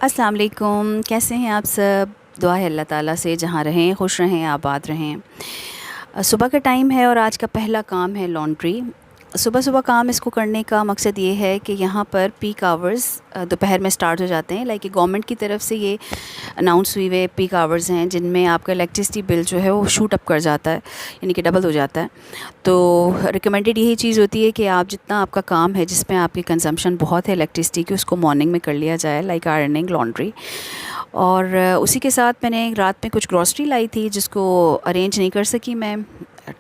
अस्सलाम वालेकुम, कैसे हैं आप सब? दुआ है अल्लाह ताला से जहाँ रहें खुश रहें, आबाद रहें। सुबह का टाइम है और आज का पहला काम है लॉन्ड्री। सुबह सुबह काम इसको करने का मकसद ये है कि यहाँ पर पीक आवर्स दोपहर में स्टार्ट हो जाते हैं। लाइक गवर्नमेंट की तरफ से ये अनाउंस हुए हुए पीक आवर्स हैं जिनमें आपका इलेक्ट्रिसिटी बिल जो है वो शूट अप कर जाता है, यानी कि डबल हो जाता है। तो रिकमेंडेड यही चीज़ होती है कि आप जितना आपका काम है जिसमें आपकी कंजम्पशन बहुत है इलेक्ट्रिसिटी की, उसको मॉर्निंग में कर लिया जाए, लाइक आयरनिंग, लॉन्ड्री। और उसी के साथ मैंने रात में कुछ ग्रॉसरी लाई थी जिसको अरेंज नहीं कर सकी मैं,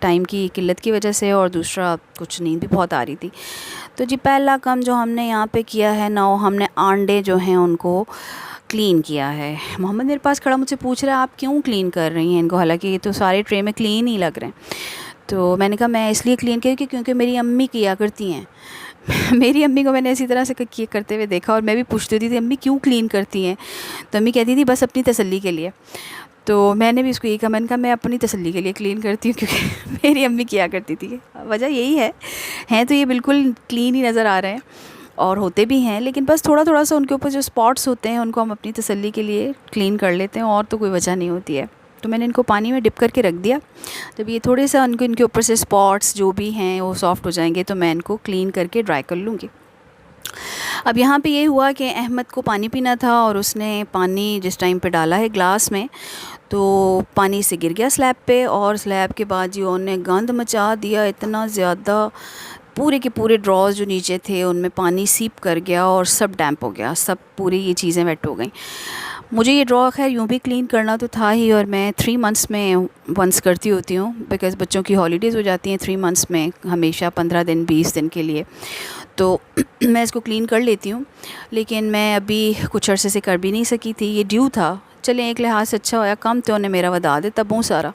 टाइम की किल्लत की वजह से, और दूसरा कुछ नींद भी बहुत आ रही थी। तो जी पहला काम जो हमने यहाँ पे किया है ना, वो हमने अंडे जो हैं उनको क्लीन किया है। मोहम्मद मेरे पास खड़ा मुझसे पूछ रहा है आप क्यों क्लीन कर रही हैं इनको, हालांकि ये तो सारे ट्रे में क्लीन ही लग रहे हैं। तो मैंने कहा मैं इसलिए क्लीन किया क्योंकि मेरी अम्मी किया करती हैं। मेरी अम्मी को मैंने इसी तरह से किए करते हुए देखा और मैं भी पूछती थी अम्मी क्यों क्लीन करती हैं, तो अम्मी कहती थी बस अपनी तसल्ली के लिए। तो मैंने भी उसको यही कहा, मैंने कहा मैं अपनी तसल्ली के लिए क्लीन करती हूँ क्योंकि मेरी अम्मी किया करती थी। वजह यही है, हैं तो ये बिल्कुल क्लीन ही नज़र आ रहे हैं और होते भी हैं, लेकिन बस थोड़ा थोड़ा सा उनके ऊपर जो स्पॉट्स होते हैं उनको हम अपनी तसल्ली के लिए क्लीन कर लेते हैं, और तो कोई वजह नहीं होती है। तो मैंने इनको पानी में डिप करके रख दिया। जब ये थोड़े सा उनको इनके ऊपर से स्पॉट्स जो भी हैं वो सॉफ़्ट हो जाएंगे तो मैं इनको क्लीन करके ड्राई कर लूँगी। अब यहाँ पे ये हुआ कि अहमद को पानी पीना था और उसने पानी जिस टाइम पे डाला है ग्लास में तो पानी से गिर गया स्लैब पे, और स्लैब के बाद जी उन्होंने गंद मचा दिया इतना ज़्यादा, पूरे के पूरे ड्रॉज जो नीचे थे उनमें पानी सीप कर गया और सब डैम्प हो गया, सब पूरी ये चीज़ें वेट हो गई। मुझे ये ड्रॉ खैर यूँ भी क्लीन करना तो था ही, और मैं 3 मंथ्स में वंस करती होती हूँ बिकॉज़ बच्चों की हॉलीडेज़ हो जाती हैं 3 मंथ्स में, हमेशा 15 दिन 20 दिन के लिए। तो मैं इसको क्लीन कर लेती हूँ, लेकिन मैं अभी कुछ अरसे से कर भी नहीं सकी थी। ये ड्यू था, चलें एक लिहाज से अच्छा होया, कम तो उन्हें मेरा वधा देता बहुत सारा,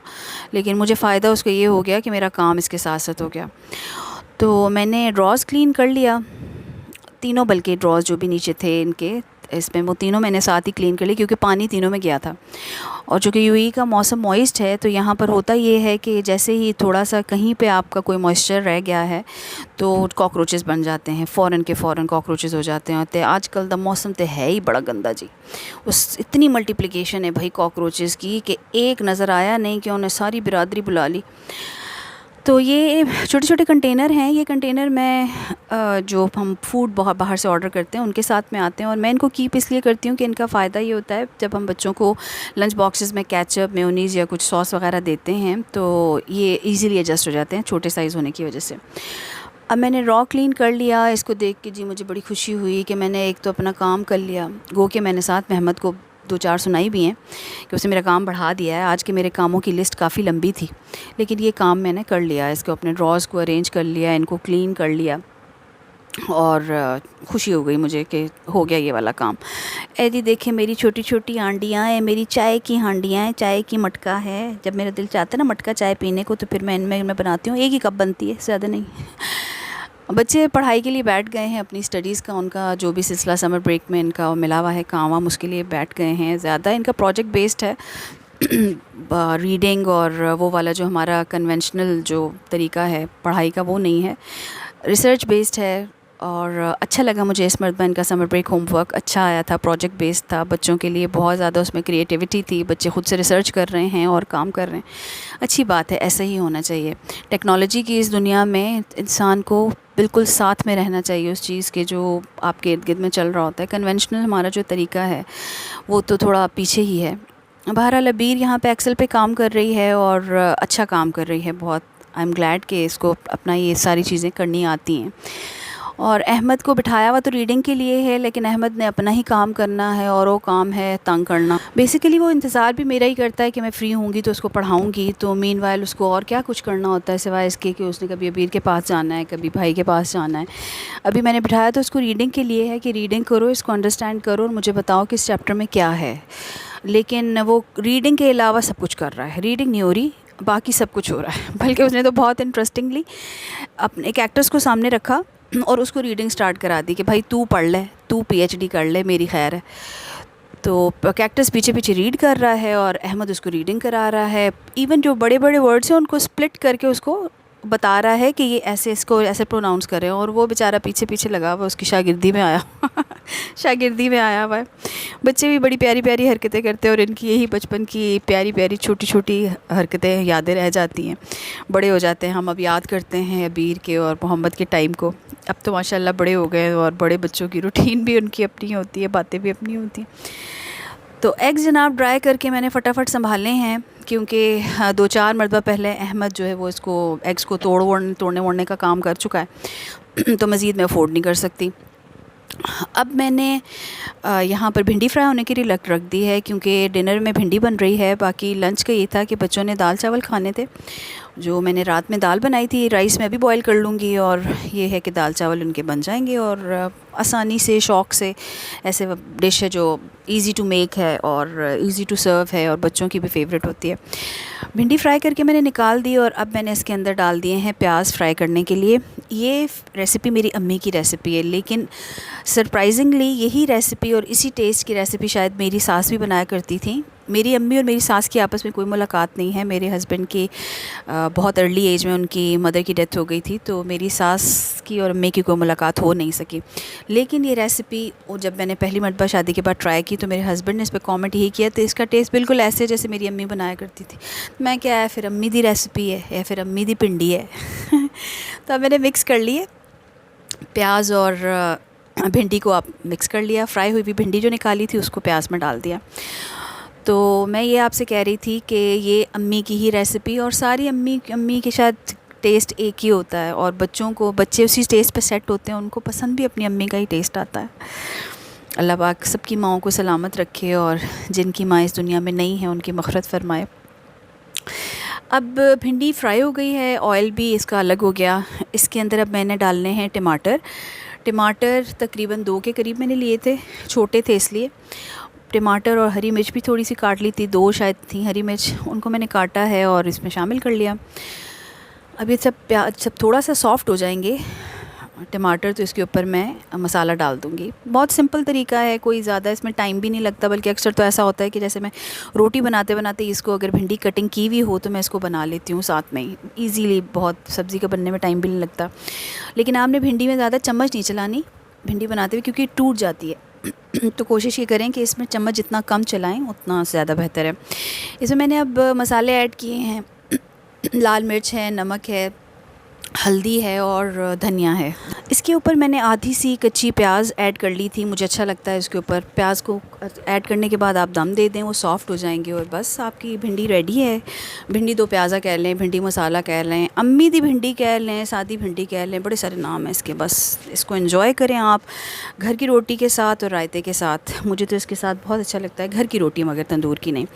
लेकिन मुझे फ़ायदा उसका ये हो गया कि मेरा काम इसके साथ साथ हो गया। तो मैंने ड्रॉज़ क्लीन कर लिया, तीनों, बल्कि ड्रॉज़ जो भी नीचे थे इनके, इसमें वो तीनों मैंने साथ ही क्लीन कर लिए क्योंकि पानी तीनों में गया था। और चूँकि यूएई का मौसम मॉइस्ट है तो यहाँ पर होता ये है कि जैसे ही थोड़ा सा कहीं पे आपका कोई मॉइस्चर रह गया है तो कॉकरोचेस बन जाते हैं, फ़ौरन के फ़ौरन कॉकरोचेस हो जाते हैं। तो आजकल द मौसम तो है ही बड़ा गंदा जी, उस इतनी मल्टीप्लिकेशन है भाई कॉकरोचेस की कि एक नज़र आया नहीं कि उन्हें सारी बिरादरी बुला ली। तो ये छोटे छोटे कंटेनर हैं, ये कंटेनर मैं जो हम फूड बाहर से ऑर्डर करते हैं उनके साथ में आते हैं, और मैं इनको कीप इसलिए करती हूँ कि इनका फ़ायदा ये होता है जब हम बच्चों को लंच बॉक्सेस में केचप, मेयोनीज़ या कुछ सॉस वगैरह देते हैं तो ये इजीली एडजस्ट हो जाते हैं छोटे साइज़ होने की वजह से। अब मैंने रॉ क्लीन कर लिया, इसको देख के जी मुझे बड़ी खुशी हुई कि मैंने एक तो अपना काम कर लिया, गो के मैंने साथ में अहमद को 2-4 सुनाई भी हैं कि उसने मेरा काम बढ़ा दिया है। आज के मेरे कामों की लिस्ट काफ़ी लंबी थी, लेकिन ये काम मैंने कर लिया, इसको अपने ड्रॉज़ को अरेंज कर लिया, इनको क्लीन कर लिया, और खुशी हो गई मुझे कि हो गया ये वाला काम। ए जी देखें मेरी छोटी छोटी हांडियाँ हैं, मेरी चाय की हांडियाँ हैं, चाय की मटका है। जब मेरा दिल चाहता है ना मटका चाय पीने को तो फिर मैं इनमें मैं बनाती हूँ, एक ही कप बनती है, ज़्यादा नहीं। बच्चे पढ़ाई के लिए बैठ गए हैं, अपनी स्टडीज़ का उनका जो भी सिलसिला समर ब्रेक में इनका मिला हुआ है काम वाम, उसके लिए बैठ गए हैं। ज़्यादा इनका प्रोजेक्ट बेस्ड है रीडिंग, और वो वाला जो हमारा कन्वेंशनल जो तरीका है पढ़ाई का वो नहीं है, रिसर्च बेस्ड है। और अच्छा लगा मुझे इस मरतबा इनका समर ब्रेक होमवर्क अच्छा आया था, प्रोजेक्ट बेस्ड था, बच्चों के लिए बहुत ज़्यादा उसमें क्रिएटिविटी थी, बच्चे खुद से रिसर्च कर रहे हैं और काम कर रहे हैं। अच्छी बात है, ऐसा ही होना चाहिए। टेक्नोलॉजी की इस दुनिया में इंसान को बिल्कुल साथ में रहना चाहिए उस चीज़ के जो आपके इर्द गिर्द में चल रहा होता है। कन्वेंशनल हमारा जो तरीका है वो तो थोड़ा पीछे ही है। बहरहाल अबीर यहाँ पे एक्सेल पे काम कर रही है और अच्छा काम कर रही है बहुत। आई एम ग्लैड कि इसको अपना ये सारी चीज़ें करनी आती हैं। और अहमद को बिठाया हुआ तो रीडिंग के लिए है, लेकिन अहमद ने अपना ही काम करना है और वो काम है तंग करना। बेसिकली वो इंतज़ार भी मेरा ही करता है कि मैं फ़्री होंगी तो उसको पढ़ाऊँगी, तो मीनवाइल उसको और क्या कुछ करना होता है सिवाय इसके कि उसने कभी अबीर के पास जाना है, कभी भाई के पास जाना है। अभी मैंने बिठाया तो उसको रीडिंग के लिए है कि रीडिंग करो, इसको अंडरस्टैंड करो और मुझे बताओ कि इस चैप्टर में क्या है। लेकिन वो रीडिंग के अलावा सब कुछ कर रहा है, रीडिंग नहीं हो रही, बाकी सब कुछ हो रहा है। बल्कि उसने तो बहुत इंटरेस्टिंगली अपने कैरेक्टर्स को सामने रखा और उसको रीडिंग स्टार्ट करा दी कि भाई तू पढ़ ले, तू पीएचडी कर ले, मेरी खैर है। तो कैरेक्टर्स पीछे पीछे रीड कर रहा है और अहमद उसको रीडिंग करा रहा है। इवन जो बड़े बड़े वर्ड्स हैं उनको स्प्लिट करके उसको बता रहा है कि ये ऐसे, इसको ऐसे प्रोनाउंस करें, और वो बेचारा पीछे पीछे लगा हुआ उसकी शागिर्दी में आया शागिर्दी में आया हुआ है। बच्चे भी बड़ी प्यारी प्यारी हरकतें करते हैं, और इनकी यही बचपन की प्यारी प्यारी छोटी छोटी हरकतें यादें रह जाती हैं। बड़े हो जाते हैं हम, अब याद करते हैं अबीर के और मोहम्मद के टाइम को। अब तो माशाल्लाह बड़े हो गए, और बड़े बच्चों की रूटीन भी उनकी अपनी होती है, बातें भी अपनी होती हैं। तो एग्स जनाब ड्राई करके मैंने फटाफट संभाले हैं, क्योंकि 2-4 मरतबा पहले अहमद जो है वो इसको एग्स को तोड़ने वोड़ने का काम कर चुका है तो मज़ीद मैं अफोर्ड नहीं कर सकती। अब मैंने यहाँ पर भिंडी फ्राई होने के लिए रख दी है, क्योंकि डिनर में भिंडी बन रही है। बाकी लंच का ये था कि बच्चों ने दाल चावल खाने थे, जो मैंने रात में दाल बनाई थी, राइस मैं भी बॉईल कर लूँगी, और ये है कि दाल चावल उनके बन जाएंगे। और आसानी से, शौक़ से ऐसे डिश है जो इजी टू मेक है और इजी टू सर्व है, और बच्चों की भी फेवरेट होती है। भिंडी फ्राई करके मैंने निकाल दी, और अब मैंने इसके अंदर डाल दिए हैं प्याज फ्राई करने के लिए। ये रेसिपी मेरी अम्मी की रेसिपी है, लेकिन सरप्राइजिंगली यही रेसिपी और इसी टेस्ट की रेसिपी शायद मेरी सास भी बनाया करती थी। मेरी अम्मी और मेरी सास की आपस में कोई मुलाकात नहीं है। मेरे हस्बैंड की बहुत अर्ली एज में उनकी मदर की डेथ हो गई थी, तो मेरी सास की और अम्मी की कोई मुलाकात हो नहीं सकी। लेकिन ये रेसिपी जब मैंने पहली मरतबा शादी के बाद ट्राई की, तो मेरे हस्बैंड ने इस पर कॉमेंट यही किया, तो इसका टेस्ट बिल्कुल ऐसे जैसे मेरी अम्मी बनाया करती थी। मैं क्या है, फिर अम्मी दी रेसिपी है या फिर अम्मी दी पिंडी है तो अब मैंने मिक्स कर लिए प्याज और भिंडी को, आप मिक्स कर लिया। फ्राई हुई हुई भिंडी जो निकाली थी उसको प्याज में डाल दिया। तो मैं ये आपसे कह रही थी कि ये अम्मी की ही रेसिपी, और सारी अम्मी के शायद टेस्ट एक ही होता है, और बच्चे उसी टेस्ट पे सेट होते हैं, उनको पसंद भी अपनी अम्मी का ही टेस्ट आता है। अल्लाह पाक सबकी माँओं को सलामत रखे, और जिनकी माँ इस दुनिया में नहीं है उनकी मग़फ़िरत फ़रमाए। अब भिंडी फ्राई हो गई है, ऑयल भी इसका अलग हो गया। इसके अंदर अब मैंने डालने हैं टमाटर तकरीबन 2 के करीब मैंने लिए थे, छोटे थे इसलिए। टमाटर और हरी मिर्च भी थोड़ी सी काट ली थी, 2 शायद थी हरी मिर्च, उनको मैंने काटा है और इसमें शामिल कर लिया। अब ये सब थोड़ा सा सॉफ़्ट हो जाएंगे टमाटर, तो इसके ऊपर मैं मसाला डाल दूँगी। बहुत सिंपल तरीका है, कोई ज़्यादा इसमें टाइम भी नहीं लगता, बल्कि अक्सर तो ऐसा होता है कि जैसे मैं रोटी बनाते बनाते इसको, अगर भिंडी कटिंग की हुई हो तो मैं इसको बना लेती हूँ साथ में ही ईज़िली। बहुत सब्ज़ी का बनने में टाइम भी नहीं लगता। लेकिन आपने भिंडी में ज़्यादा चम्मच नहीं चलानी भिंडी बनाते हुए, क्योंकि टूट जाती है तो कोशिश ये करें कि इसमें चम्मच जितना कम चलाएं उतना ज़्यादा बेहतर है। इसमें मैंने अब मसाले ऐड किए हैं, लाल मिर्च है, नमक है, हल्दी है और धनिया है। इसके ऊपर मैंने आधी सी कच्ची प्याज ऐड कर ली थी, मुझे अच्छा लगता है इसके ऊपर। प्याज को ऐड करने के बाद आप दम दे दें, वो सॉफ़्ट हो जाएंगे और बस आपकी भिंडी रेडी है। भिंडी दो प्याज़ा कह लें, भिंडी मसाला कह लें, अम्मी दी भिंडी कह लें, सादी भिंडी कह लें, बड़े सारे नाम हैं इसके। बस इसको एंजॉय करें आप घर की रोटी के साथ और रायते के साथ। मुझे तो इसके साथ बहुत अच्छा लगता है, घर की रोटी मगर तंदूर की नहीं।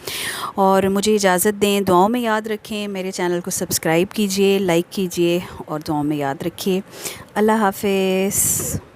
और मुझे इजाज़त दें, दुआओं में याद रखें, मेरे चैनल को सब्सक्राइब कीजिए, लाइक कीजिए और दुआओं में याद रखिए। अल्लाह हाफ़िज़।